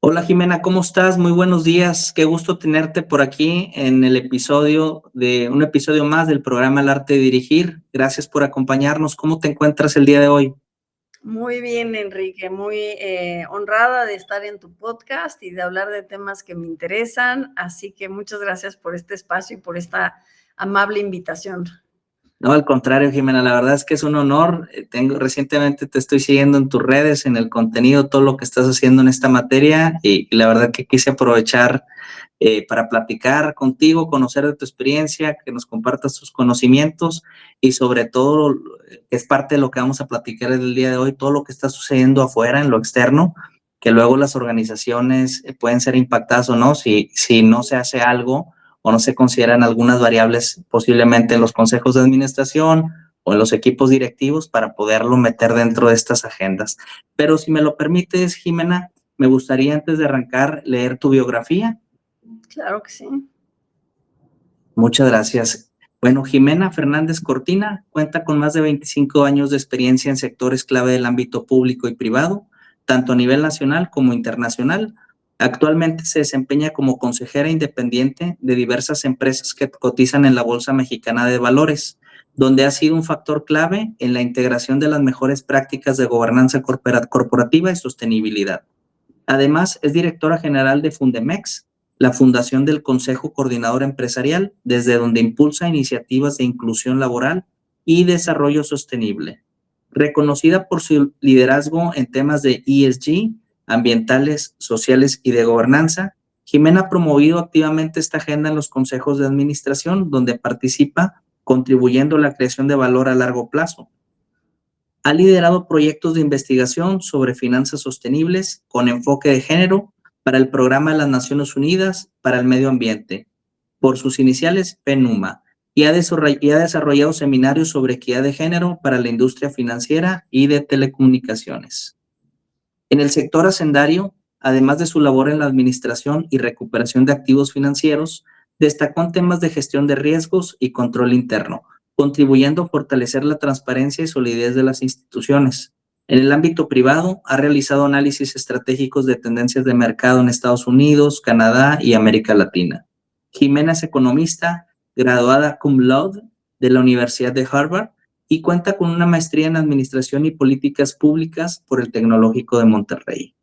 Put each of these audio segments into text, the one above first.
Hola Jimena, ¿cómo estás? Muy buenos días. Qué gusto tenerte por aquí en el episodio de un episodio más del programa El Arte de Dirigir. Gracias por acompañarnos. ¿Cómo te encuentras el día de hoy? Muy bien, Enrique, muy honrada de estar en tu podcast y de hablar de temas que me interesan. Así que muchas gracias por este espacio y por esta amable invitación. No, al contrario, Jimena, la verdad es que es un honor. Recientemente te estoy siguiendo en tus redes, en el contenido, todo lo que estás haciendo en esta materia y la verdad que quise aprovechar para platicar contigo, conocer de tu experiencia, que nos compartas tus conocimientos y sobre todo, que es parte de lo que vamos a platicar el día de hoy, todo lo que está sucediendo afuera, en lo externo, que luego las organizaciones pueden ser impactadas o no, si no se hace algo o no se consideran algunas variables posiblemente en los consejos de administración o en los equipos directivos para poderlo meter dentro de estas agendas. Pero si me lo permites, Jimena, me gustaría antes de arrancar leer tu biografía. Claro que sí. Muchas gracias. Bueno, Jimena Fernández Cortina cuenta con más de 25 años de experiencia en sectores clave del ámbito público y privado, tanto a nivel nacional como internacional. Actualmente se desempeña como consejera independiente de diversas empresas que cotizan en la Bolsa Mexicana de Valores, donde ha sido un factor clave en la integración de las mejores prácticas de gobernanza corporativa y sostenibilidad. Además, es directora general de Fundemex, la fundación del Consejo Coordinador Empresarial, desde donde impulsa iniciativas de inclusión laboral y desarrollo sostenible. Reconocida por su liderazgo en temas de ESG, ambientales, sociales y de gobernanza, Jimena ha promovido activamente esta agenda en los consejos de administración, donde participa contribuyendo a la creación de valor a largo plazo. Ha liderado proyectos de investigación sobre finanzas sostenibles con enfoque de género para el Programa de las Naciones Unidas para el Medio Ambiente, por sus iniciales PNUMA, y ha desarrollado seminarios sobre equidad de género para la industria financiera y de telecomunicaciones. En el sector hacendario, además de su labor en la administración y recuperación de activos financieros, destacó en temas de gestión de riesgos y control interno, contribuyendo a fortalecer la transparencia y solidez de las instituciones. En el ámbito privado, ha realizado análisis estratégicos de tendencias de mercado en Estados Unidos, Canadá y América Latina. Jimena es economista, graduada cum laude de la Universidad de Harvard y cuenta con una maestría en Administración y Políticas Públicas por el Tecnológico de Monterrey.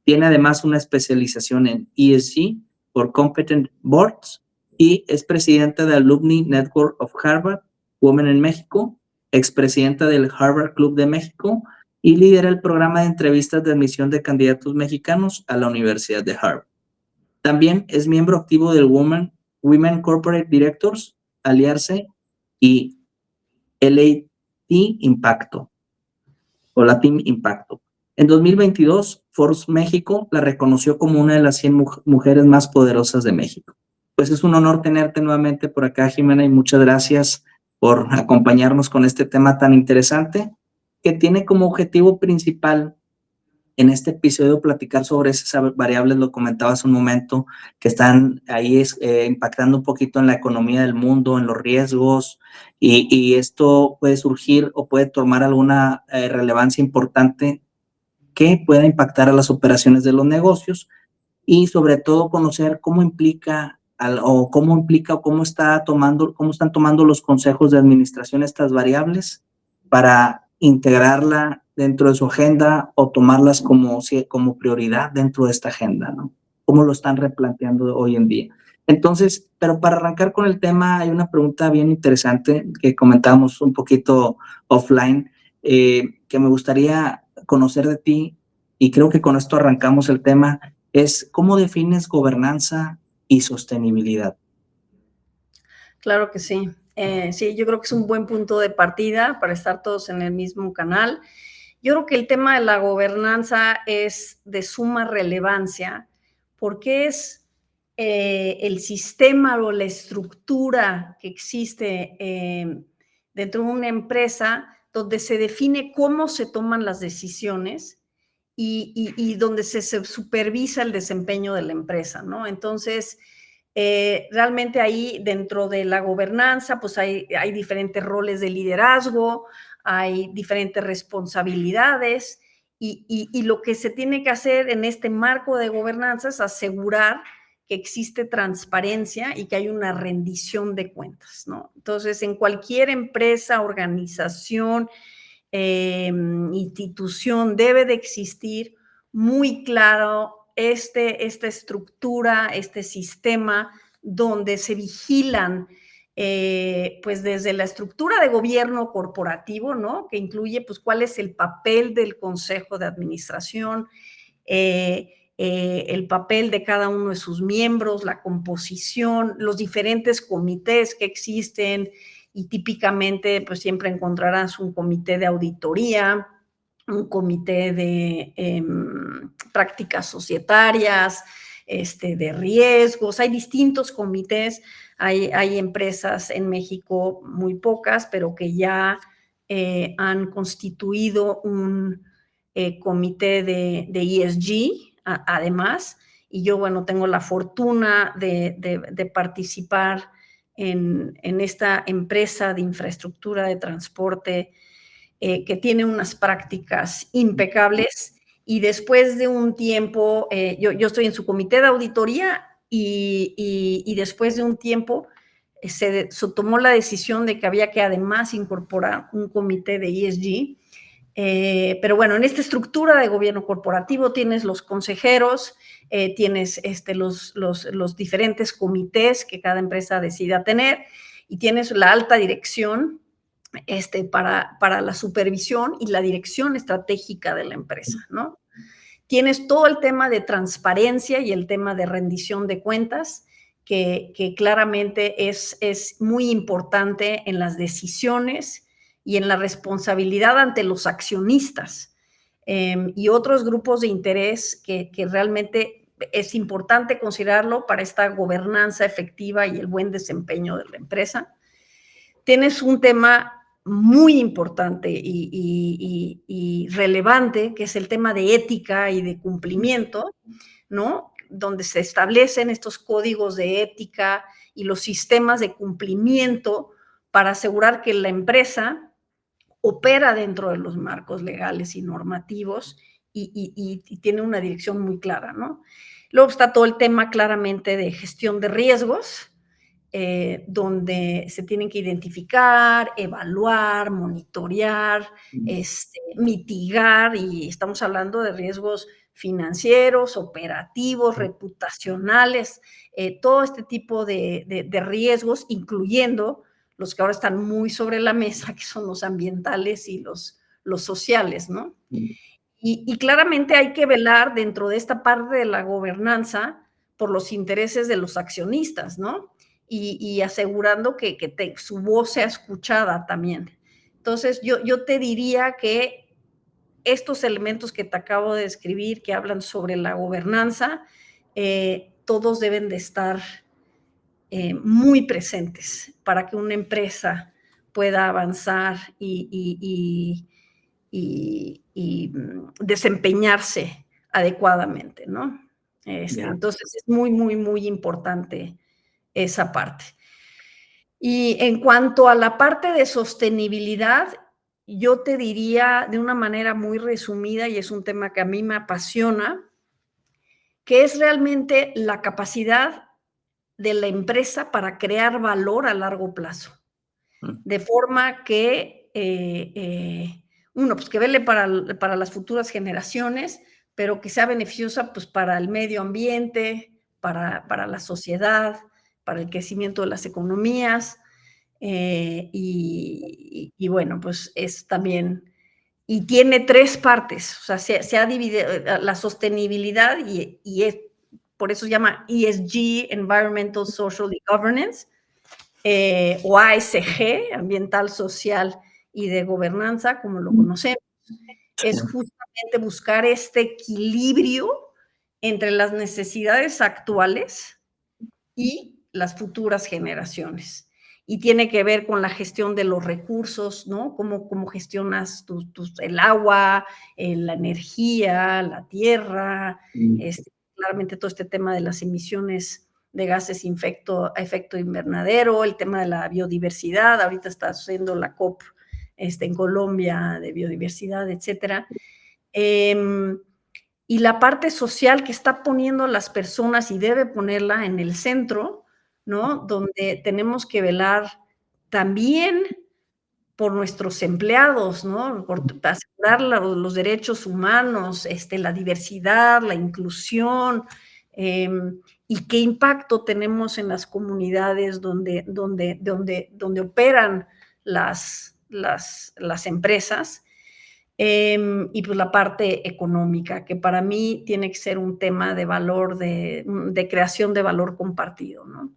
Tiene además una especialización en ESG por Competent Boards y es presidenta de Alumni Network of Harvard, Women en México, expresidenta del Harvard Club de México y lidera el programa de entrevistas de admisión de candidatos mexicanos a la Universidad de Harvard. También es miembro activo del Women Corporate Directors, Aliarse y LAT Impacto o Latin Impacto. En 2022, Forbes México la reconoció como una de las 100 mujeres más poderosas de México. Pues es un honor tenerte nuevamente por acá, Jimena, y muchas gracias por acompañarnos con este tema tan interesante que tiene como objetivo principal en este episodio platicar sobre esas variables, lo comentabas hace un momento, que están ahí impactando un poquito en la economía del mundo, en los riesgos, y esto puede surgir o puede tomar alguna relevancia importante que pueda impactar a las operaciones de los negocios y sobre todo conocer cómo implica o cómo están tomando los consejos de administración estas variables para integrarla dentro de su agenda o tomarlas como prioridad dentro de esta agenda, ¿no? ¿Cómo lo están replanteando hoy en día? Entonces, pero para arrancar con el tema, hay una pregunta bien interesante que comentábamos un poquito offline, que me gustaría conocer de ti, y creo que con esto arrancamos el tema, es ¿cómo defines gobernanza y sostenibilidad? Claro que sí. Sí, yo creo que es un buen punto de partida para estar todos en el mismo canal. Yo creo que el tema de la gobernanza es de suma relevancia porque es el sistema o la estructura que existe dentro de una empresa donde se define cómo se toman las decisiones y donde se supervisa el desempeño de la empresa, ¿no? Entonces, realmente ahí dentro de la gobernanza, pues hay diferentes roles de liderazgo, hay diferentes responsabilidades y lo que se tiene que hacer en este marco de gobernanza es asegurar que existe transparencia y que hay una rendición de cuentas, ¿no? Entonces, en cualquier empresa, organización, institución debe de existir muy claro esta estructura, este sistema donde se vigilan pues desde la estructura de gobierno corporativo, ¿no? Que incluye pues cuál es el papel del consejo de administración, el papel de cada uno de sus miembros, la composición, los diferentes comités que existen, y típicamente pues siempre encontrarás un comité de auditoría, un comité de prácticas societarias, de riesgos, hay distintos comités, hay empresas en México, muy pocas, pero que ya han constituido un comité de ESG, además, y yo, bueno, tengo la fortuna de participar en esta empresa de infraestructura de transporte que tiene unas prácticas impecables, y después de un tiempo, yo estoy en su comité de auditoría y después de un tiempo se tomó la decisión de que había que además incorporar un comité de ESG. Pero bueno, en esta estructura de gobierno corporativo tienes los consejeros, tienes los diferentes comités que cada empresa decida tener, y tienes la alta dirección para la supervisión y la dirección estratégica de la empresa, ¿no? Tienes todo el tema de transparencia y el tema de rendición de cuentas, que claramente es muy importante en las decisiones y en la responsabilidad ante los accionistas y otros grupos de interés que realmente es importante considerarlo para esta gobernanza efectiva y el buen desempeño de la empresa. Tienes un tema muy importante y relevante, que es el tema de ética y de cumplimiento, ¿no? Donde se establecen estos códigos de ética y los sistemas de cumplimiento para asegurar que la empresa opera dentro de los marcos legales y normativos y tiene una dirección muy clara, ¿no? Luego está todo el tema claramente de gestión de riesgos, donde se tienen que identificar, evaluar, monitorear, mitigar, y estamos hablando de riesgos financieros, operativos, reputacionales, todo este tipo de riesgos, incluyendo los que ahora están muy sobre la mesa, que son los ambientales y los sociales, ¿no? Y claramente hay que velar dentro de esta parte de la gobernanza por los intereses de los accionistas, ¿no? Y asegurando que su voz sea escuchada también. Entonces, yo te diría que estos elementos que te acabo de describir, que hablan sobre la gobernanza, todos deben de estar muy presentes para que una empresa pueda avanzar y desempeñarse adecuadamente, ¿no? Entonces, es muy, muy, muy importante esa parte. Y en cuanto a la parte de sostenibilidad, yo te diría de una manera muy resumida, y es un tema que a mí me apasiona, que es realmente la capacidad de la empresa para crear valor a largo plazo, de forma que, uno, pues que vele para las futuras generaciones, pero que sea beneficiosa pues para el medio ambiente, para la sociedad, para el crecimiento de las economías, y bueno, pues es también, y tiene tres partes, o sea, se ha dividido la sostenibilidad por eso se llama ESG, Environmental, Social y Governance, o ASG, Ambiental, Social y de Gobernanza, como lo conocemos. Es justamente buscar este equilibrio entre las necesidades actuales y las futuras generaciones. Y tiene que ver con la gestión de los recursos, ¿no? Cómo gestionas el agua, la energía, la tierra, claramente todo este tema de las emisiones de gases a efecto invernadero, el tema de la biodiversidad, ahorita está haciendo la COP en Colombia de biodiversidad, etcétera. Y la parte social que está poniendo a las personas y debe ponerla en el centro, ¿no? Donde tenemos que velar también por nuestros empleados, ¿no? Por asegurar los derechos humanos, la diversidad, la inclusión, y qué impacto tenemos en las comunidades donde operan las empresas. Y pues la parte económica, que para mí tiene que ser un tema de valor, de creación de valor compartido, ¿no?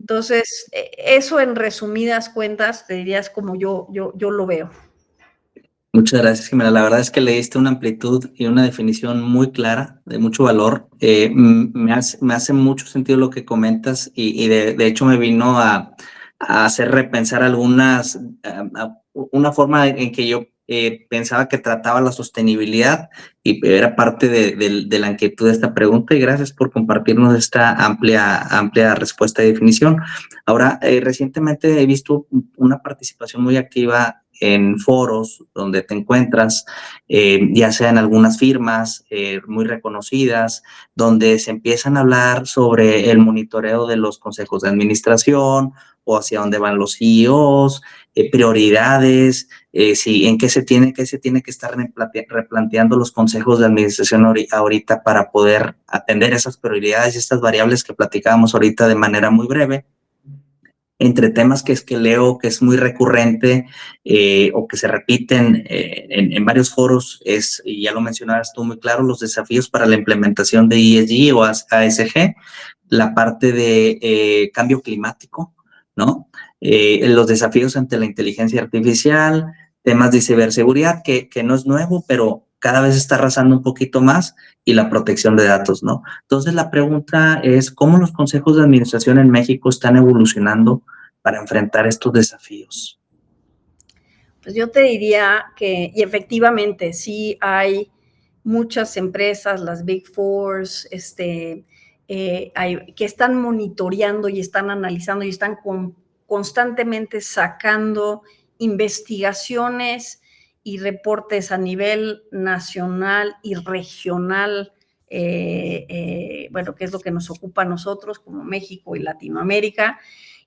Entonces, eso en resumidas cuentas, te dirías como yo lo veo. Muchas gracias, Jimena. La verdad es que le diste una amplitud y una definición muy clara, de mucho valor. Me hace mucho sentido lo que comentas y de hecho me vino a hacer repensar una forma en que yo pensaba que trataba la sostenibilidad y era parte de la inquietud de esta pregunta, y gracias por compartirnos esta amplia respuesta y definición. Ahora, recientemente he visto una participación muy activa en foros donde te encuentras, ya sea en algunas firmas muy reconocidas, donde se empiezan a hablar sobre el monitoreo de los consejos de administración o hacia dónde van los CEOs, prioridades, en qué se tiene que estar replanteando los consejos de administración ahorita para poder atender esas prioridades y estas variables que platicábamos ahorita de manera muy breve. Entre temas que leo que es muy recurrente o que se repiten en varios foros y ya lo mencionabas tú muy claro, los desafíos para la implementación de ESG o ASG, la parte de cambio climático, ¿no? Los desafíos ante la inteligencia artificial, temas de ciberseguridad, que no es nuevo, pero cada vez está arrasando un poquito más, y la protección de datos, ¿no? Entonces, la pregunta es, ¿cómo los consejos de administración en México están evolucionando para enfrentar estos desafíos? Pues yo te diría que, y efectivamente, sí hay muchas empresas, las Big Fours, que están monitoreando y están analizando y están constantemente sacando investigaciones y reportes a nivel nacional y regional, bueno, que es lo que nos ocupa a nosotros como México y Latinoamérica,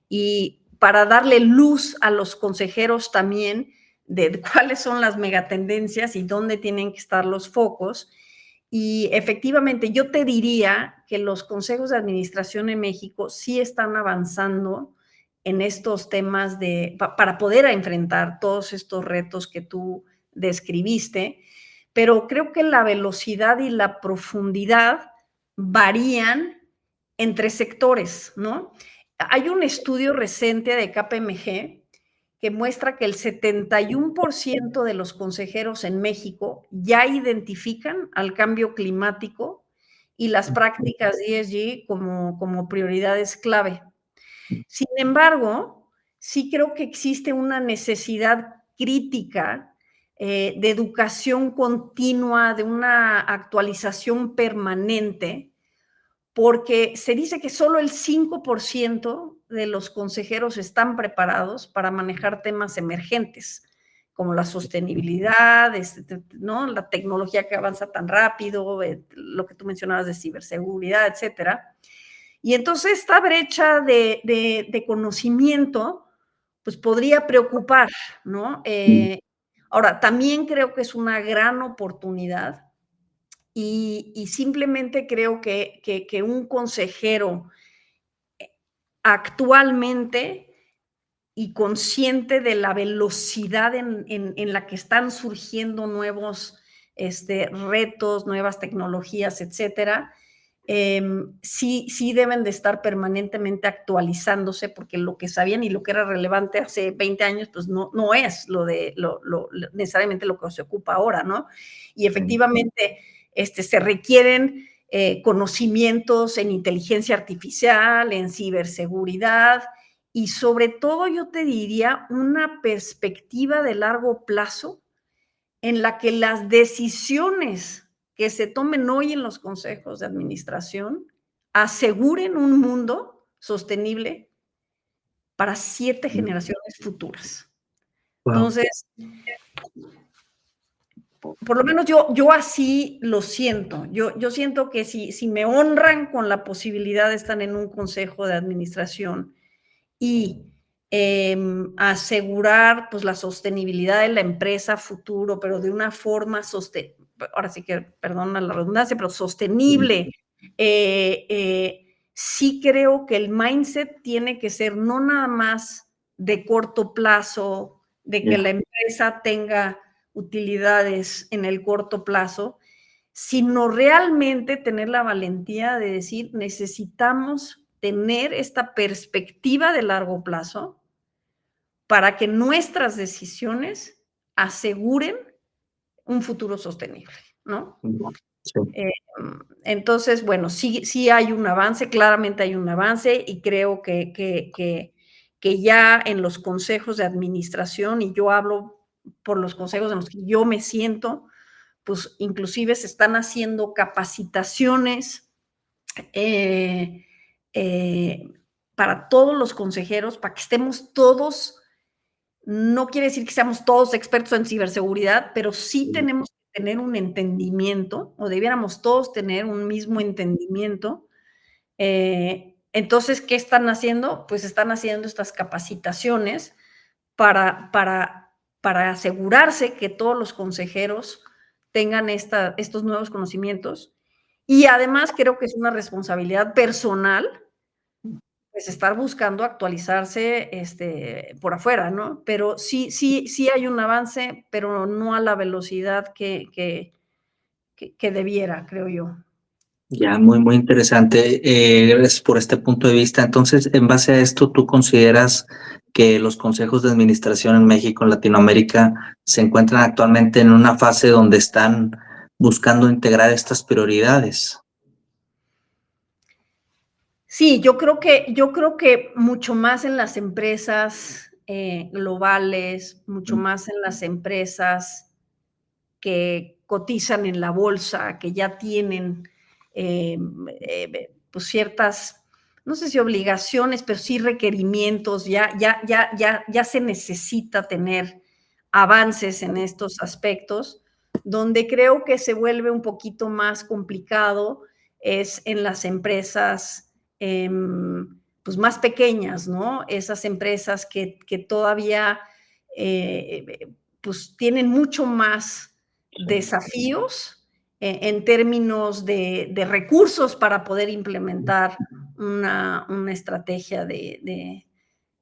y para darle luz a los consejeros también de cuáles son las megatendencias y dónde tienen que estar los focos. Y efectivamente, yo te diría que los consejos de administración en México sí están avanzando en estos temas para poder enfrentar todos estos retos que tú describiste, pero creo que la velocidad y la profundidad varían entre sectores, ¿no? Hay un estudio reciente de KPMG que muestra que el 71% de los consejeros en México ya identifican al cambio climático y las prácticas ESG como prioridades clave. Sin embargo, sí creo que existe una necesidad crítica de educación continua, de una actualización permanente, porque se dice que solo el 5% de los consejeros están preparados para manejar temas emergentes, como la sostenibilidad, ¿no? La tecnología que avanza tan rápido, lo que tú mencionabas de ciberseguridad, etcétera. Y entonces esta brecha de conocimiento, pues podría preocupar, ¿no? Ahora, también creo que es una gran oportunidad y simplemente creo que un consejero actualmente y consciente de la velocidad en la que están surgiendo nuevos retos, nuevas tecnologías, etcétera, sí deben de estar permanentemente actualizándose, porque lo que sabían y lo que era relevante hace 20 años, pues no es necesariamente lo que se ocupa ahora, ¿no? Y efectivamente se requieren conocimientos en inteligencia artificial, en ciberseguridad, y sobre todo yo te diría una perspectiva de largo plazo en la que las decisiones que se tomen hoy en los consejos de administración aseguren un mundo sostenible para 7 generaciones futuras. Wow. Entonces, por lo menos yo así lo siento. Yo siento que si me honran con la posibilidad de estar en un consejo de administración y asegurar pues la sostenibilidad de la empresa a futuro, pero de una forma ahora sí que, perdona la redundancia, pero sostenible. Sí creo que el mindset tiene que ser no nada más de corto plazo, de que la empresa tenga utilidades en el corto plazo, sino realmente tener la valentía de decir, necesitamos tener esta perspectiva de largo plazo para que nuestras decisiones aseguren un futuro sostenible, ¿no? Sí. Entonces, bueno, sí hay un avance, claramente hay un avance y creo que ya en los consejos de administración, y yo hablo por los consejos en los que yo me siento, pues inclusive se están haciendo capacitaciones para todos los consejeros, para que estemos todos, no quiere decir que seamos todos expertos en ciberseguridad, pero sí tenemos que tener un entendimiento, o debiéramos todos tener un mismo entendimiento. Entonces, ¿qué están haciendo? Pues están haciendo estas capacitaciones para asegurarse que todos los consejeros tengan estos nuevos conocimientos. Y además creo que es una responsabilidad personal, pues estar buscando actualizarse por afuera, ¿no? Pero sí hay un avance, pero no a la velocidad que debiera, creo yo. Ya, muy interesante. Gracias por este punto de vista. Entonces, en base a esto, ¿tú consideras que los consejos de administración en México, en Latinoamérica, se encuentran actualmente en una fase donde están buscando integrar estas prioridades? Sí, yo creo que mucho más en las empresas globales, mucho más en las empresas que cotizan en la bolsa, que ya tienen pues ciertas, no sé si obligaciones, pero sí requerimientos, ya se necesita tener avances en estos aspectos. Donde creo que se vuelve un poquito más complicado es en las empresas pues más pequeñas, ¿no? Esas empresas que todavía pues tienen mucho más desafíos en términos de recursos para poder implementar una estrategia de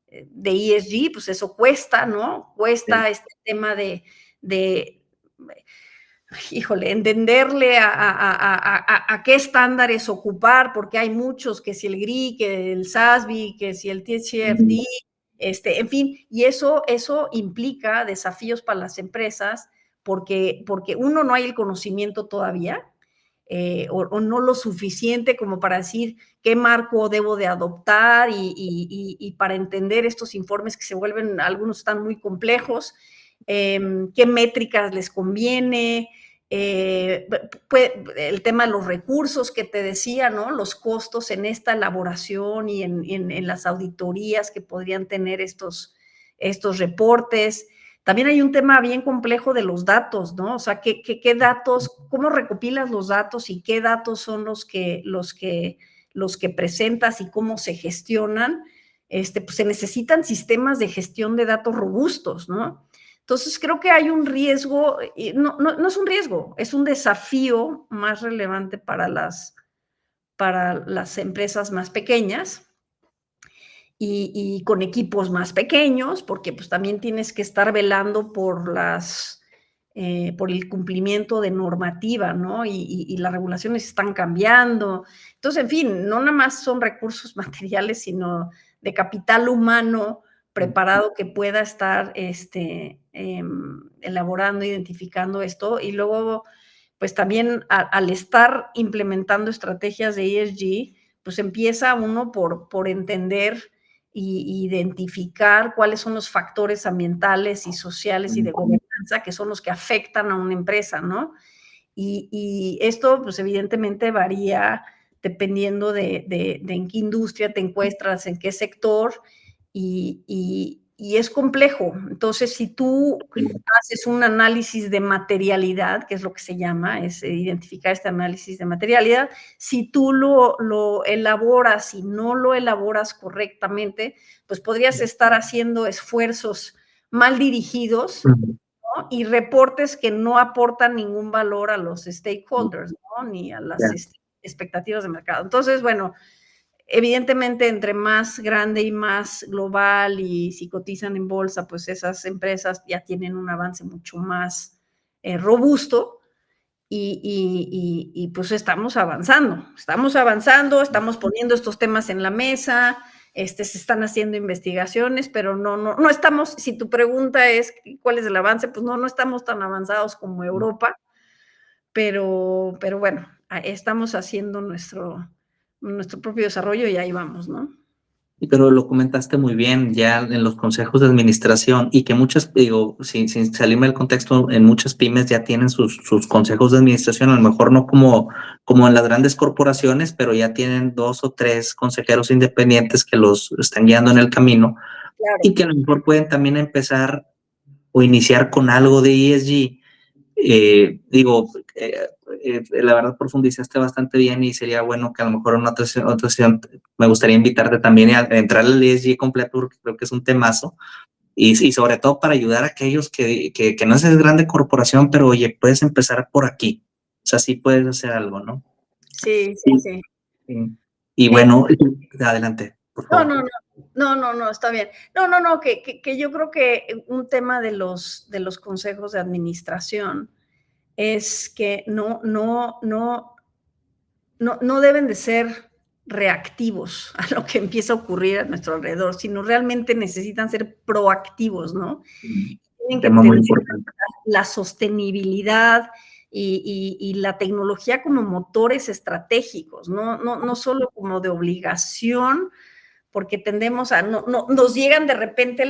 ESG, pues eso cuesta, ¿no? Cuesta este tema de híjole, entenderle a qué estándares ocupar, porque hay muchos, que si el GRI, que el SASB, que si el TCFD, en fin, y eso implica desafíos para las empresas, porque uno, no hay el conocimiento todavía, o no lo suficiente como para decir qué marco debo de adoptar y para entender estos informes que se vuelven, algunos están muy complejos, qué métricas les conviene, el tema de los recursos que te decía, ¿no? Los costos en esta elaboración y en las auditorías que podrían tener estos reportes. También hay un tema bien complejo de los datos, ¿no? O sea, ¿qué datos, cómo recopilas los datos y qué datos son los que presentas y cómo se gestionan? Pues se necesitan sistemas de gestión de datos robustos, ¿no? Entonces, creo que hay un riesgo, no es un riesgo, es un desafío más relevante para las empresas más pequeñas y con equipos más pequeños, porque pues también tienes que estar velando por el cumplimiento de normativa, ¿no? Y las regulaciones están cambiando. Entonces, en fin, no nada más son recursos materiales, sino de capital humano preparado que pueda estar elaborando, identificando esto. Y luego, pues también al estar implementando estrategias de ESG, pues empieza uno por entender y identificar cuáles son los factores ambientales y sociales y de gobernanza que son los que afectan a una empresa, ¿no? Y esto, pues evidentemente varía dependiendo de en qué industria te encuentras, en qué sector, y y es complejo. Entonces, si tú haces un análisis de materialidad, que es lo que se llama, es identificar este análisis de materialidad, si tú lo elaboras y no lo elaboras correctamente, pues podrías estar haciendo esfuerzos mal dirigidos, ¿no? Y reportes que no aportan ningún valor a los stakeholders, ¿no? Ni a las expectativas de mercado. Entonces, bueno, evidentemente, entre más grande y más global y si cotizan en bolsa, pues esas empresas ya tienen un avance mucho más robusto y pues estamos avanzando, estamos poniendo estos temas en la mesa, se están haciendo investigaciones, pero no estamos, si tu pregunta es cuál es el avance, pues no estamos tan avanzados como Europa, pero bueno, estamos haciendo nuestro propio desarrollo y ahí vamos, ¿no? Pero lo comentaste muy bien ya en los consejos de administración y que muchas, digo, sin salirme del contexto, en muchas pymes ya tienen sus consejos de administración, a lo mejor no como en las grandes corporaciones, pero ya tienen 2 o 3 consejeros independientes que los están guiando en el camino Claro. y que a lo mejor pueden también empezar o iniciar con algo de ESG. Digo, la verdad profundizaste bastante bien y sería bueno que a lo mejor en otra sesión me gustaría invitarte también a entrar al ESG completo porque creo que es un temazo y sobre todo para ayudar a aquellos que no es grande corporación, pero oye, puedes empezar por aquí. O sea, sí puedes hacer algo, ¿no? Sí. Sí. Y bueno, adelante, por No, favor. está bien. No, que yo creo que un tema de los consejos de administración es que no deben de ser reactivos a lo que empieza a ocurrir a nuestro alrededor, sino realmente necesitan ser proactivos, ¿no? Tienen Un que tema muy entender importante. la sostenibilidad y la tecnología como motores estratégicos, no solo como de obligación, porque tendemos a, nos llegan de repente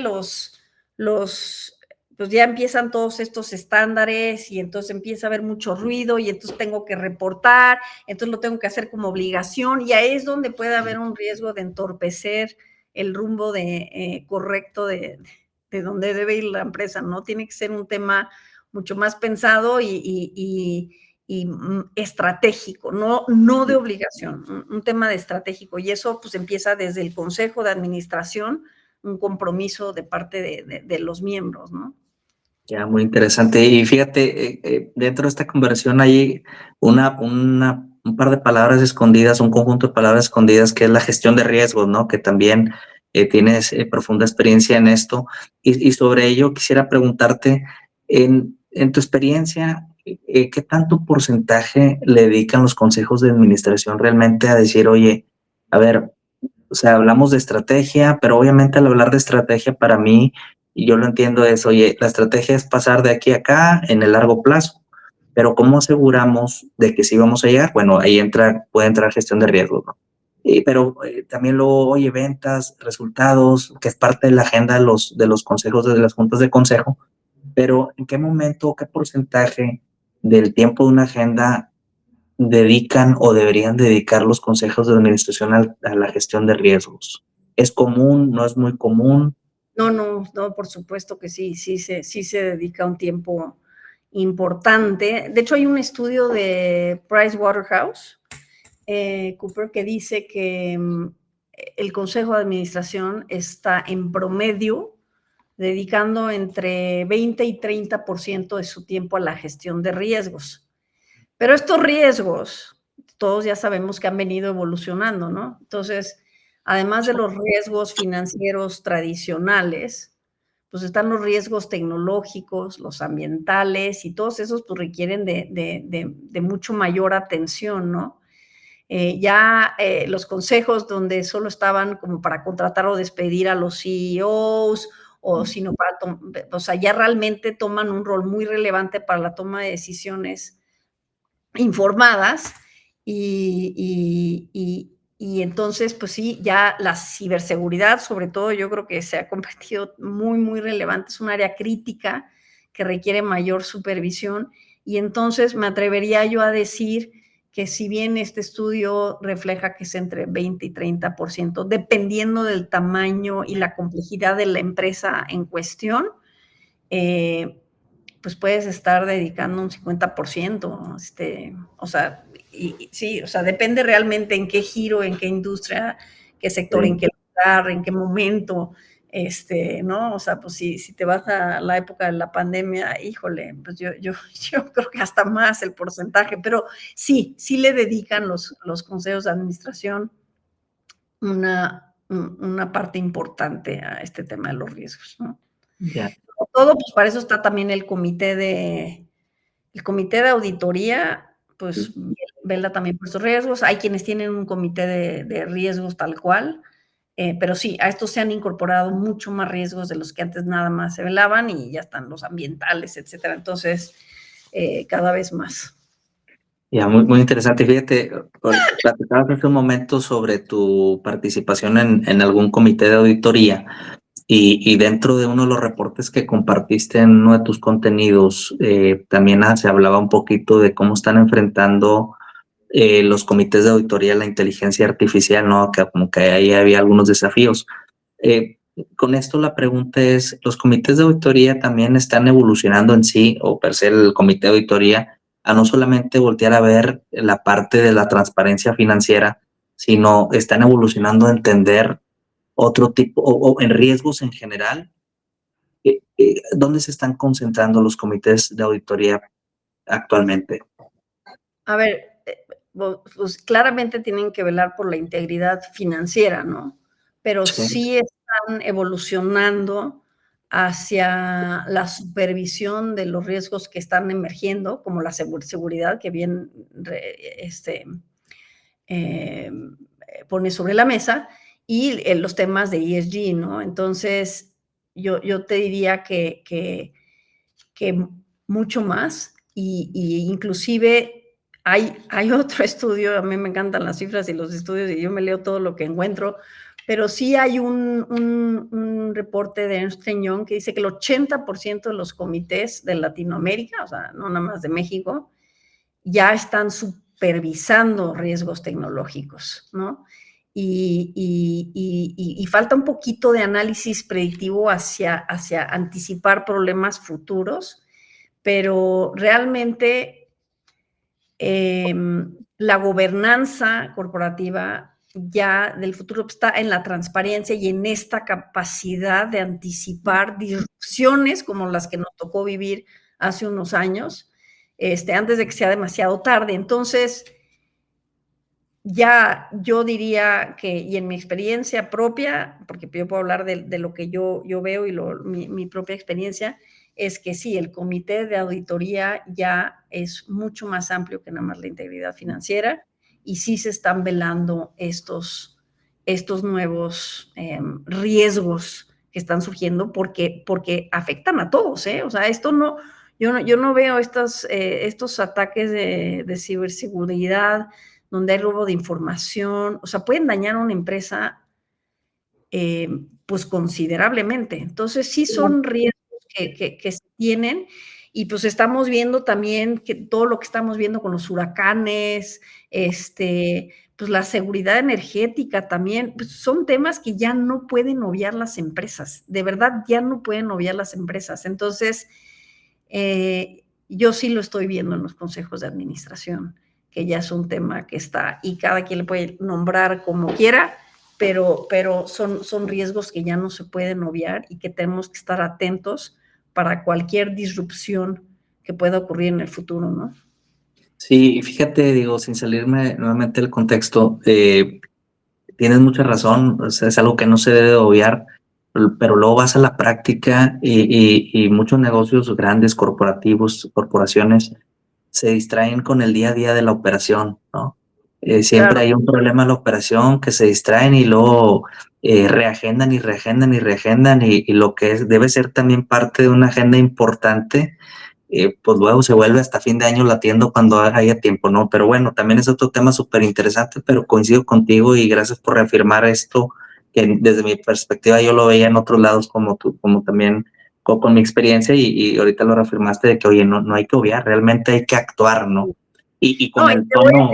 pues ya empiezan todos estos estándares y entonces empieza a haber mucho ruido y entonces tengo que reportar, entonces lo tengo que hacer como obligación y ahí es donde puede haber un riesgo de entorpecer el rumbo correcto de donde debe ir la empresa, ¿no? Tiene que ser un tema mucho más pensado y estratégico, no de obligación, un tema de estratégico. Y eso pues empieza desde el Consejo de Administración, un compromiso de parte de los miembros, ¿no? Ya, muy interesante. Y fíjate, dentro de esta conversación hay un par de palabras escondidas, un conjunto de palabras escondidas que es la gestión de riesgos, ¿no? Que también tienes profunda experiencia en esto. Y sobre ello quisiera preguntarte, en tu experiencia, ¿qué tanto porcentaje le dedican los consejos de administración realmente a decir, oye, a ver, o sea, hablamos de estrategia, pero obviamente al hablar de estrategia para mí, y yo lo entiendo es, oye, la estrategia es pasar de aquí a acá en el largo plazo, pero ¿cómo aseguramos de que sí vamos a llegar? Bueno, ahí puede entrar gestión de riesgos, ¿no? Pero también luego, oye, ventas, resultados, que es parte de la agenda de los consejos, de las juntas de consejo, pero ¿en qué momento, qué porcentaje del tiempo de una agenda dedican o deberían dedicar los consejos de administración a la gestión de riesgos? ¿Es común? ¿No es muy común? No, por supuesto que sí se dedica un tiempo importante. De hecho, hay un estudio de Pricewaterhouse Cooper que dice que el Consejo de Administración está en promedio dedicando entre 20 y 30% de su tiempo a la gestión de riesgos. Pero estos riesgos, todos ya sabemos que han venido evolucionando, ¿no? Entonces, además de los riesgos financieros tradicionales, pues están los riesgos tecnológicos, los ambientales y todos esos pues requieren de mucho mayor atención, ¿no? Los consejos donde solo estaban como para contratar o despedir a los CEOs o sino para, o sea, ya realmente toman un rol muy relevante para la toma de decisiones informadas y entonces, pues sí, ya la ciberseguridad, sobre todo, yo creo que se ha convertido muy relevante, es un área crítica que requiere mayor supervisión y entonces me atrevería yo a decir que si bien este estudio refleja que es entre 20 y 30%, dependiendo del tamaño y la complejidad de la empresa en cuestión, pues puedes estar dedicando un 50%, o sea, sí, o sea, depende realmente en qué giro, en qué industria, qué sector, en qué lugar, en qué momento, ¿no? O sea, pues si te vas a la época de la pandemia, híjole, pues yo creo que hasta más el porcentaje, pero sí le dedican los consejos de administración una parte importante a este tema de los riesgos, ¿no? Ya. Todo, pues para eso está también el comité de auditoría, pues vela también por estos riesgos. Hay quienes tienen un comité de riesgos tal cual, pero sí, a estos se han incorporado mucho más riesgos de los que antes nada más se velaban y ya están los ambientales, etcétera. Entonces, cada vez más. Ya, muy interesante. Fíjate, platicabas hace un momento sobre tu participación en algún comité de auditoría y dentro de uno de los reportes que compartiste en uno de tus contenidos, también se hablaba un poquito de cómo están enfrentando los comités de auditoría la inteligencia artificial, ¿no? Que como que ahí había algunos desafíos. Eh, con esto la pregunta es, ¿los comités de auditoría también están evolucionando en sí, o per se el comité de auditoría, a no solamente voltear a ver la parte de la transparencia financiera, sino están evolucionando a entender otro tipo, o en riesgos en general? ¿Dónde se están concentrando los comités de auditoría actualmente? A ver, pues claramente tienen que velar por la integridad financiera, ¿no? Pero Sí, sí están evolucionando hacia la supervisión de los riesgos que están emergiendo, como la seguridad que bien eh, pone sobre la mesa, y los temas de ESG, ¿no? Entonces, yo te diría que mucho más, y inclusive hay otro estudio, a mí me encantan las cifras y los estudios, y yo me leo todo lo que encuentro, pero sí hay un reporte de Ernst Young que dice que el 80% de los comités de Latinoamérica, o sea, no nada más de México, ya están supervisando riesgos tecnológicos, ¿no? Y falta un poquito de análisis predictivo hacia anticipar problemas futuros, pero realmente la gobernanza corporativa ya del futuro está en la transparencia y en esta capacidad de anticipar disrupciones como las que nos tocó vivir hace unos años, antes de que sea demasiado tarde. Entonces, ya yo diría que, y en mi experiencia propia, porque yo puedo hablar de lo que yo veo y mi propia experiencia, es que sí, el comité de auditoría ya es mucho más amplio que nada más la integridad financiera, y sí se están velando estos nuevos riesgos que están surgiendo porque afectan a todos, ¿eh? O sea, esto no, yo no veo estos ataques de ciberseguridad donde hay robo de información, o sea, pueden dañar a una empresa pues considerablemente. Entonces, sí son riesgos que se tienen, y pues estamos viendo también que todo lo que estamos viendo con los huracanes, pues la seguridad energética también, pues son temas que ya no pueden obviar las empresas, de verdad ya no pueden obviar las empresas. Entonces, yo sí lo estoy viendo en los consejos de administración, que ya es un tema que está, y cada quien le puede nombrar como quiera, pero son riesgos que ya no se pueden obviar y que tenemos que estar atentos para cualquier disrupción que pueda ocurrir en el futuro, ¿no? Sí, fíjate, digo, sin salirme nuevamente del contexto, tienes mucha razón, o sea, es algo que no se debe obviar, pero luego vas a la práctica y muchos negocios grandes, corporaciones, se distraen con el día a día de la operación, ¿no? Siempre Claro. hay un problema en la operación que se distraen y luego reagendan y reagendan y reagendan y lo que debe ser también parte de una agenda importante, pues luego se vuelve hasta fin de año latiendo cuando haya tiempo, ¿no? Pero bueno, también es otro tema súper interesante, pero coincido contigo y gracias por reafirmar esto, que desde mi perspectiva yo lo veía en otros lados como tú, como también con mi experiencia y ahorita lo reafirmaste de que, oye, no hay que obviar, realmente hay que actuar, ¿no? Y con No, y el tono...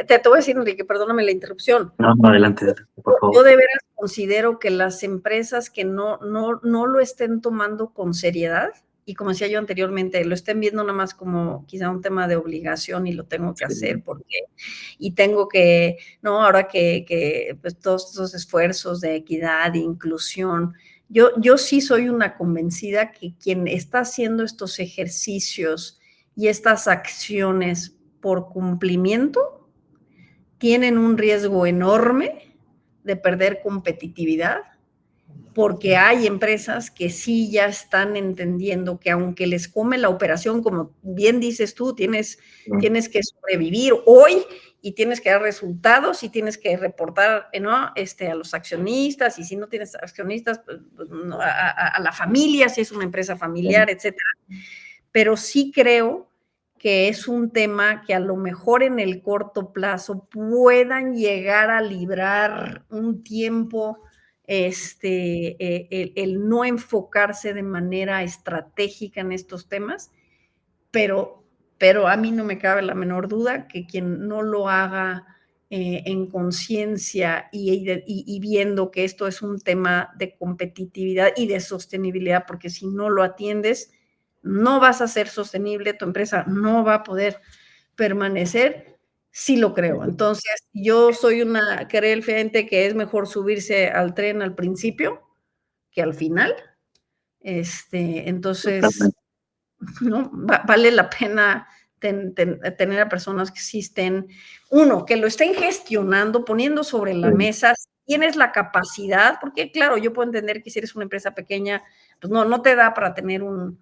te voy a decir, Enrique, perdóname la interrupción. No, no, adelante, por Yo favor. de veras considero que las empresas que no lo estén tomando con seriedad, y como decía yo anteriormente, lo estén viendo nada más como quizá un tema de obligación y lo tengo que hacer porque, y tengo que, no, ahora que pues todos estos esfuerzos de equidad, de inclusión, yo sí soy una convencida que quien está haciendo estos ejercicios y estas acciones por cumplimiento tienen un riesgo enorme de perder competitividad, porque hay empresas que sí ya están entendiendo que aunque les come la operación, como bien dices tú, tienes que sobrevivir hoy y tienes que dar resultados y tienes que reportar, ¿no? A los accionistas, y si no tienes accionistas, pues, no, a la familia, si es una empresa familiar, etcétera. Pero sí creo que es un tema que a lo mejor en el corto plazo puedan llegar a librar un tiempo el no enfocarse de manera estratégica en estos temas, pero a mí no me cabe la menor duda que quien no lo haga en conciencia y viendo que esto es un tema de competitividad y de sostenibilidad, porque si no lo atiendes, no vas a ser sostenible, tu empresa no va a poder permanecer, sí lo creo. Entonces, yo soy una creyente que es mejor subirse al tren al principio que al final. Entonces, Totalmente. ¿no? Vale la pena tener a personas que sí estén, uno, que lo estén gestionando, poniendo sobre la mesa, si tienes la capacidad, porque claro, yo puedo entender que si eres una empresa pequeña, pues no te da para tener un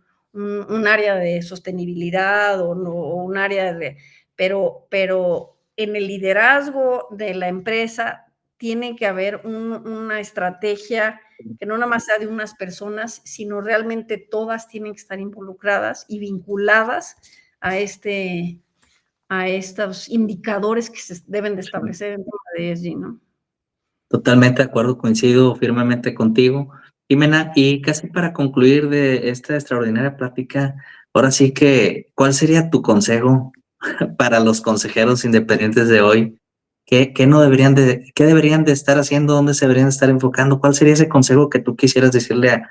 área de sostenibilidad o un área de, pero en el liderazgo de la empresa tiene que haber una estrategia que no nada más sea de unas personas, sino realmente todas tienen que estar involucradas y vinculadas a estos indicadores que se deben de establecer en tema de ESG, ¿no? Totalmente de acuerdo, coincido firmemente contigo, Jimena. Y casi para concluir de esta extraordinaria plática, ahora sí que, ¿cuál sería tu consejo para los consejeros independientes de hoy? ¿Qué no deberían qué deberían de estar haciendo? ¿Dónde se deberían estar enfocando? ¿Cuál sería ese consejo que tú quisieras decirle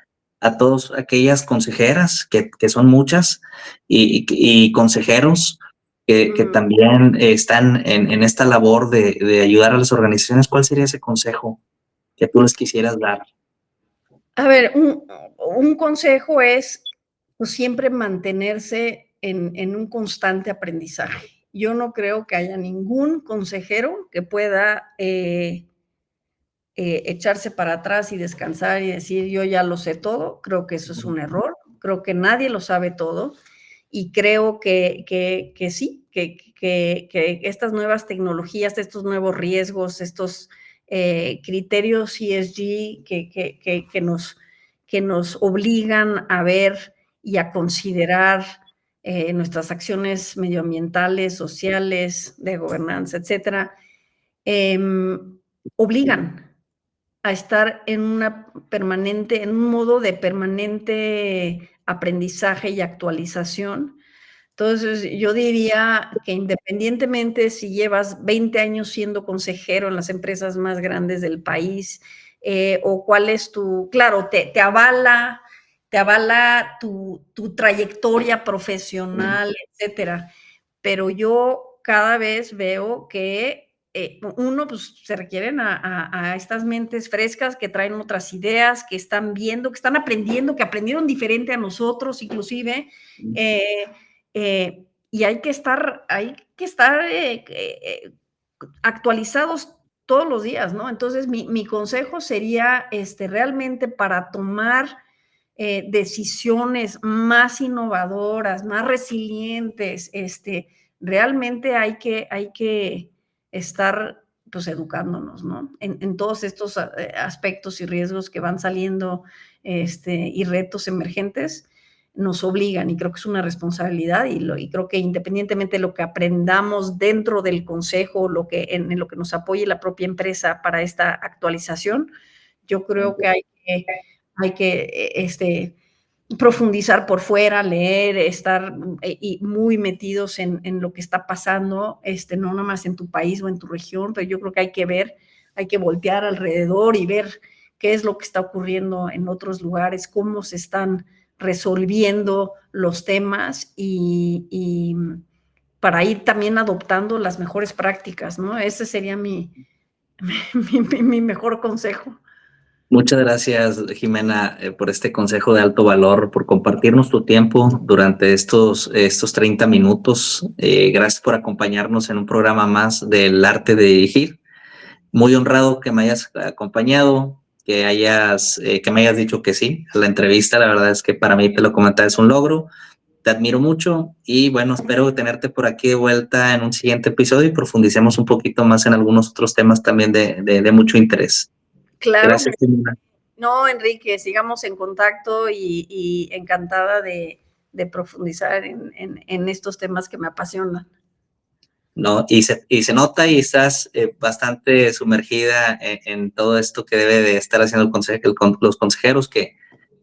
a todas aquellas consejeras, que son muchas, y consejeros que también están en esta labor de ayudar a las organizaciones? ¿Cuál sería ese consejo que tú les quisieras dar? A ver, un consejo es pues, siempre mantenerse en un constante aprendizaje. Yo no creo que haya ningún consejero que pueda echarse para atrás y descansar y decir yo ya lo sé todo. Creo que eso es un error. Creo que nadie lo sabe todo. Y creo que sí, que estas nuevas tecnologías, estos nuevos riesgos, estos criterios ESG que nos obligan a ver y a considerar nuestras acciones medioambientales, sociales, de gobernanza, etcétera, obligan a estar en un modo de permanente aprendizaje y actualización. Entonces, yo diría que independientemente si llevas 20 años siendo consejero en las empresas más grandes del país, o cuál es claro, te avala tu trayectoria profesional, etcétera. Pero yo cada vez veo que uno, pues se requieren a estas mentes frescas que traen otras ideas, que están viendo, que están aprendiendo, que aprendieron diferente a nosotros, inclusive. Y hay que estar actualizados todos los días, ¿no? Entonces, mi consejo sería realmente para tomar decisiones más innovadoras, más resilientes, realmente hay que estar pues educándonos, ¿no? En todos estos aspectos y riesgos que van saliendo y retos emergentes nos obligan, y creo que es una responsabilidad, y creo que independientemente de lo que aprendamos dentro del consejo, en lo que nos apoye la propia empresa para esta actualización, yo creo que hay que profundizar por fuera, leer, estar y muy metidos en lo que está pasando, no nomás en tu país o en tu región, pero yo creo que hay que ver, hay que voltear alrededor y ver qué es lo que está ocurriendo en otros lugares, cómo se están resolviendo los temas y para ir también adoptando las mejores prácticas, ¿no? Ese sería mi mejor consejo. Muchas gracias, Jimena, por este consejo de alto valor, por compartirnos tu tiempo durante estos 30 minutos. Gracias por acompañarnos en un programa más del arte de dirigir. Muy honrado que me hayas acompañado, que me hayas dicho que sí a la entrevista. La verdad es que para mí, te lo comentaba, es un logro. Te admiro mucho y bueno, espero tenerte por aquí de vuelta en un siguiente episodio y profundicemos un poquito más en algunos otros temas también de mucho interés. Claro. Gracias, Jimena. No, Enrique, sigamos en contacto y encantada de profundizar en estos temas que me apasionan. ¿No? Y se nota y estás bastante sumergida en todo esto que debe de estar haciendo los consejeros, que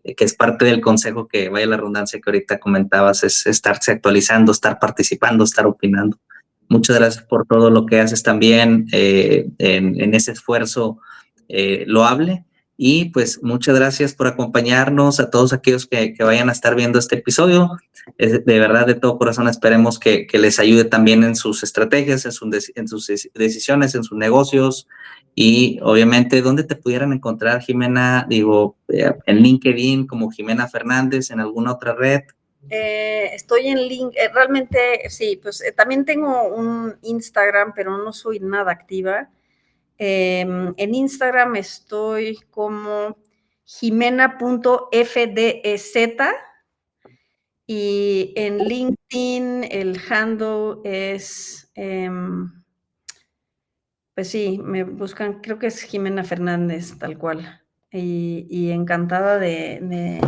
es parte del consejo, que vaya la redundancia que ahorita comentabas, es estarse actualizando, estar participando, estar opinando. Muchas gracias por todo lo que haces también en ese esfuerzo loable. Y pues muchas gracias por acompañarnos a todos aquellos que vayan a estar viendo este episodio. De verdad, de todo corazón, esperemos que les ayude también en sus estrategias, en sus decisiones, en sus negocios. Y obviamente, ¿dónde te pudieran encontrar, Jimena? Digo, en LinkedIn como Jimena Fernández, en alguna otra red. Estoy en LinkedIn, realmente sí, pues también tengo un Instagram, pero no soy nada activa. En Instagram estoy como jimena.fdez y en LinkedIn el handle es, pues sí, me buscan, creo que es Jimena Fernández, tal cual. Y encantada de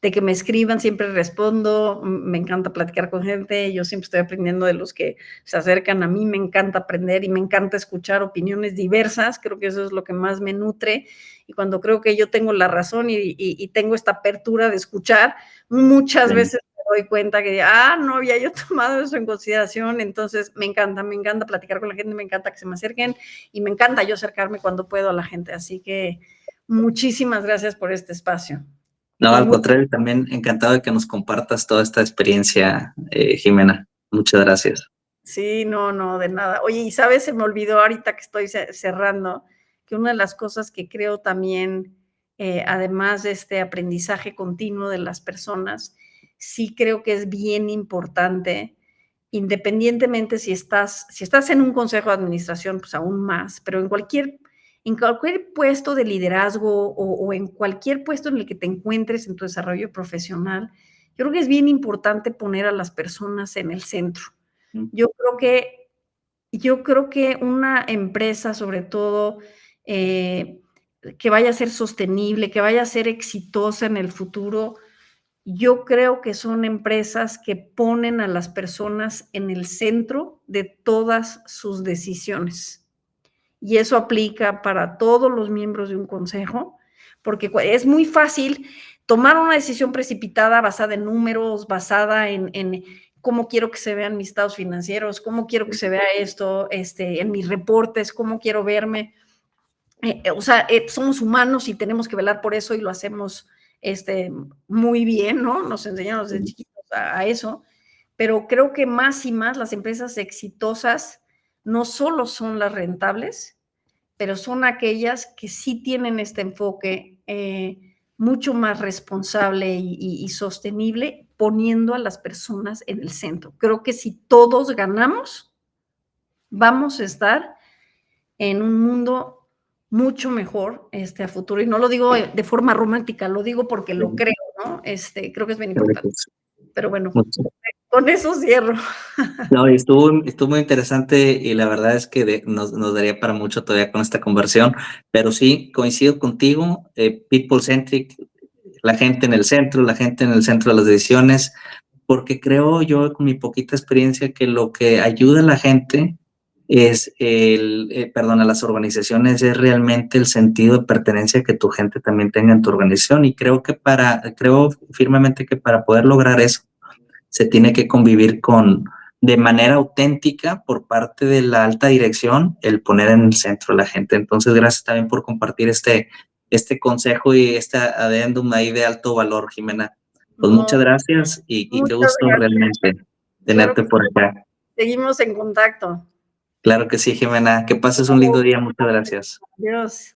que me escriban, siempre respondo, me encanta platicar con gente, yo siempre estoy aprendiendo de los que se acercan a mí, me encanta aprender y me encanta escuchar opiniones diversas, creo que eso es lo que más me nutre, y cuando creo que yo tengo la razón y tengo esta apertura de escuchar, muchas veces me doy cuenta que, no había yo tomado eso en consideración, entonces me encanta platicar con la gente, me encanta que se me acerquen, y me encanta yo acercarme cuando puedo a la gente, así que muchísimas gracias por este espacio. No, al contrario, también encantado de que nos compartas toda esta experiencia, Jimena. Muchas gracias. Sí, no, de nada. Oye, y sabes, se me olvidó ahorita que estoy cerrando, que una de las cosas que creo también, además de este aprendizaje continuo de las personas, sí creo que es bien importante, independientemente si estás en un consejo de administración, pues aún más, pero en cualquier puesto de liderazgo o en cualquier puesto en el que te encuentres en tu desarrollo profesional, yo creo que es bien importante poner a las personas en el centro. Yo creo que una empresa, sobre todo, que vaya a ser sostenible, que vaya a ser exitosa en el futuro, yo creo que son empresas que ponen a las personas en el centro de todas sus decisiones. Y eso aplica para todos los miembros de un consejo, porque es muy fácil tomar una decisión precipitada basada en números, basada en cómo quiero que se vean mis estados financieros, cómo quiero que se vea esto en mis reportes, cómo quiero verme. Somos humanos y tenemos que velar por eso y lo hacemos muy bien, ¿no? Nos enseñamos desde chiquitos a eso, pero creo que más y más las empresas exitosas no solo son las rentables, pero son aquellas que sí tienen este enfoque mucho más responsable y sostenible, poniendo a las personas en el centro. Creo que si todos ganamos, vamos a estar en un mundo mucho mejor a futuro. Y no lo digo de forma romántica, lo digo porque lo creo, ¿no? Creo que es bien importante. Pero bueno, con eso cierro. No, y estuvo muy interesante y la verdad es que nos daría para mucho todavía con esta conversión, pero sí, coincido contigo, people-centric, la gente en el centro de las decisiones, porque creo yo, con mi poquita experiencia, que lo que ayuda a la gente es perdón, a las organizaciones es realmente el sentido de pertenencia que tu gente también tenga en tu organización. Y creo firmemente que para poder lograr eso, se tiene que convivir de manera auténtica por parte de la alta dirección, el poner en el centro a la gente. Entonces, gracias también por compartir este consejo y este adendum ahí de alto valor, Jimena. Pues No, muchas gracias y qué muchas gusto gracias. realmente Claro tenerte que por acá. seguimos en contacto. Claro que sí, Jimena. Que pases un lindo día. Muchas gracias. Adiós.